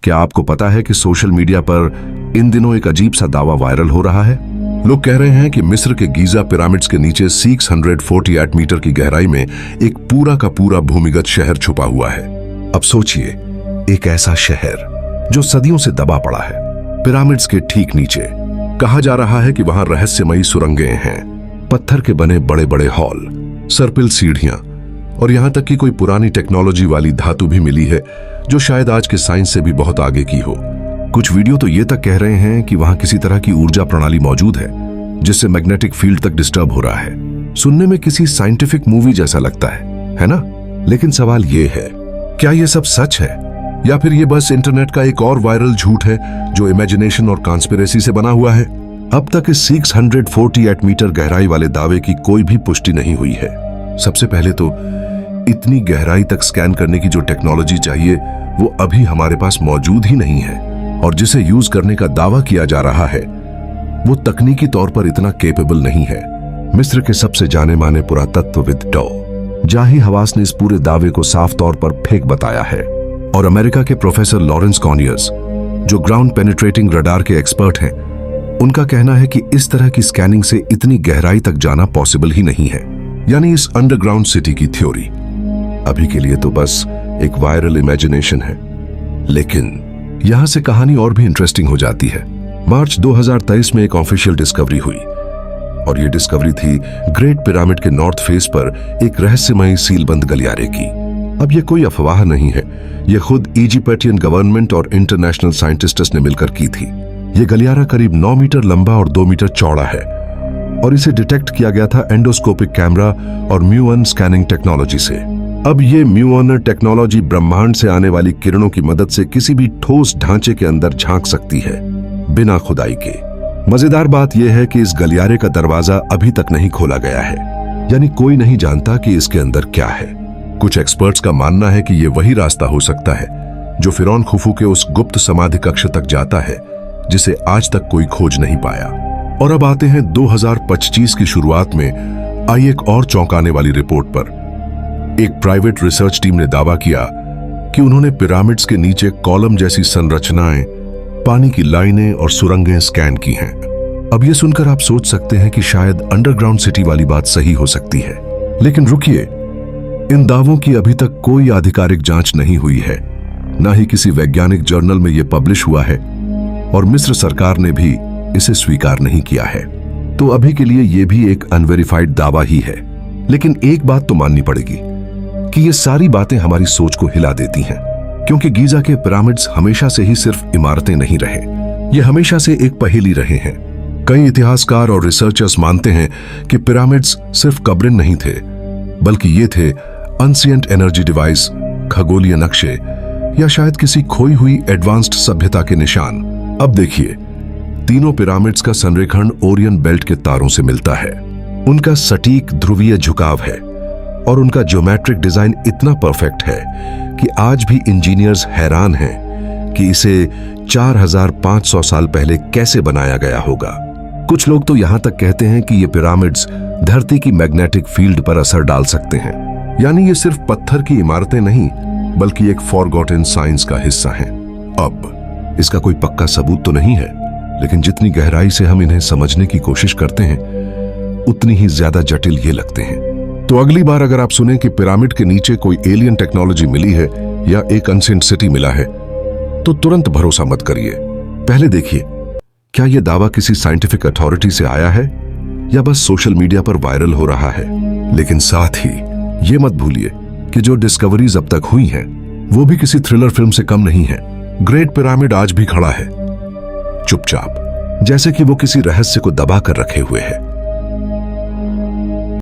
क्या आपको पता है कि सोशल मीडिया पर इन दिनों एक अजीब सा दावा वायरल हो रहा है? लोग कह रहे हैं कि मिस्र के गीजा पिरामिड्स के नीचे 648 मीटर की गहराई में एक पूरा का पूरा भूमिगत शहर छुपा हुआ है। अब सोचिए, एक ऐसा शहर जो सदियों से दबा पड़ा है, पिरामिड्स के ठीक नीचे। कहा जा रहा है कि वहां रहस्यमयी सुरंगें हैं, पत्थर के बने बड़े बड़े हॉल, सर्पिल सीढ़ियां और यहां तक कि कोई पुरानी टेक्नोलॉजी वाली धातु भी मिली है जो शायद आज के साइंस से भी बहुत आगे की हो। कुछ वीडियो तो ये तक कह रहे हैं कि वहां किसी तरह की ऊर्जा प्रणाली मौजूद है जिससे मैग्नेटिक फील्ड तक डिस्टर्ब हो रहा है। सुनने में किसी साइंटिफिक मूवी जैसा लगता है ना? लेकिन सवाल ये है, क्या ये सब सच है या फिर ये बस इंटरनेट का एक और वायरल झूठ है जो इमेजिनेशन और कॉन्स्पिरेसी से बना हुआ है? अब तक इस 648 मीटर गहराई वाले दावे की कोई भी पुष्टि नहीं हुई है। सबसे पहले तो इतनी गहराई तक स्कैन करने की जो टेक्नोलॉजी चाहिए वो अभी हमारे पास मौजूद ही नहीं है, और जिसे यूज करने का दावा किया जा रहा है वो तकनीकी तौर पर इतना केपेबल नहीं है। मिस्र के सबसे जाने माने पुरातत्वविद जाही हवास ने इस पूरे दावे को साफ तौर पर फेक बताया है, और अमेरिका के प्रोफेसर लॉरेंस कॉनियर्स, जो ग्राउंड पेनिट्रेटिंग रडार के एक्सपर्ट हैं, उनका कहना है कि इस तरह की स्कैनिंग से इतनी गहराई तक जाना पॉसिबल ही नहीं है। यानी इस अंडरग्राउंड सिटी की थ्योरी अभी के लिए तो बस एक वायरल इमेजिनेशन है। लेकिन यहां से कहानी और भी इंटरेस्टिंग हो जाती है। मार्च 2023 में एक ऑफिशियल डिस्कवरी हुई, और यह डिस्कवरी थी ग्रेट पिरामिड के नॉर्थ फेस पर एक रहस्यमयी सीलबंद गलियारे की। अब यह कोई अफवाह नहीं है, यह खुद इजिप्टियन गवर्नमेंट और इंटरनेशनल साइंटिस्ट्स ने मिलकर की थी। यह गलियारा करीब 9 मीटर लंबा और 2 मीटर चौड़ा है, और इसे डिटेक्ट किया गया था एंडोस्कोपिक कैमरा और म्यूअन स्कैनिंग टेक्नोलॉजी से। अब ये म्यूअन टेक्नोलॉजी ब्रह्मांड से आने वाली किरणों की मदद से किसी भी ठोस ढांचे के अंदर झांक सकती है, बिना खुदाई के। मजेदार बात यह है कि इस गलियारे का दरवाजा अभी तक नहीं खोला गया है, यानी कोई नहीं जानता कि इसके अंदर क्या है। कुछ एक्सपर्ट्स का मानना है कि यह वही रास्ता हो सकता है जो फिरौन खुफू के उस गुप्त समाधि कक्ष तक जाता है जिसे आज तक कोई खोज नहीं पाया। और अब आते हैं 2025 की शुरुआत में आई एक और चौंकाने वाली रिपोर्ट पर। एक प्राइवेट रिसर्च टीम ने दावा किया कि उन्होंने पिरामिड्स के नीचे कॉलम जैसी संरचनाएं, पानी की लाइनें और सुरंगें स्कैन की हैं। अब यह सुनकर आप सोच सकते हैं कि शायद अंडरग्राउंड सिटी वाली बात सही हो सकती है, लेकिन रुकिए, इन दावों की अभी तक कोई आधिकारिक जांच नहीं हुई है, ना ही किसी वैज्ञानिक जर्नल में यह पब्लिश हुआ है, और मिस्र सरकार ने भी इसे स्वीकार नहीं किया है। तो अभी के लिए यह भी एक अनवेरिफाइड दावा ही है। लेकिन एक बात तो माननी पड़ेगी कि ये सारी बातें हमारी सोच को हिला देती हैं, क्योंकि गीजा के पिरामिड्स हमेशा से ही सिर्फ इमारतें नहीं रहे, ये हमेशा से एक पहेली रहे हैं। कई इतिहासकार और रिसर्चर्स मानते हैं कि पिरामिड्स सिर्फ कब्रें नहीं थे, बल्कि ये थे अनसिएंट एनर्जी डिवाइस, खगोलीय नक्शे, या शायद किसी खोई हुई एडवांस्ड सभ्यता के निशान। अब देखिए, तीनों पिरामिड्स का संरेखण ओरियन बेल्ट के तारों से मिलता है। उनका सटीक ध्रुवीय झुकाव है, और उनका ज्योमेट्रिक डिजाइन इतना परफेक्ट है कि आज भी इंजीनियर्स हैरान हैं कि इसे 4500 साल पहले कैसे बनाया गया होगा। कुछ लोग तो यहां तक कहते हैं कि ये पिरामिड्स धरती की मैग्नेटिक फील्ड पर असर डाल सकते हैं, यानी ये सिर्फ पत्थर की इमारतें नहीं बल्कि एक फॉरगॉटन साइंस का हिस्सा हैं। अब इसका कोई पक्का सबूत तो नहीं है, लेकिन जितनी गहराई से हम इन्हें समझने की कोशिश करते हैं उतनी ही ज्यादा जटिल ये लगते हैं। तो अगली बार अगर आप सुने कि पिरामिड के नीचे कोई एलियन टेक्नोलॉजी मिली है या एक अनसेंट सिटी मिला है, तो तुरंत भरोसा मत करिए। पहले देखिए, क्या यह दावा किसी साइंटिफिक अथॉरिटी से आया है या बस सोशल मीडिया पर वायरल हो रहा है। लेकिन साथ ही ये मत भूलिए कि जो डिस्कवरीज अब तक हुई हैं वो भी किसी थ्रिलर फिल्म से कम नहीं है। ग्रेट पिरामिड आज भी खड़ा है, चुपचाप, जैसे कि वो किसी रहस्य को दबा कर रखे हुए है।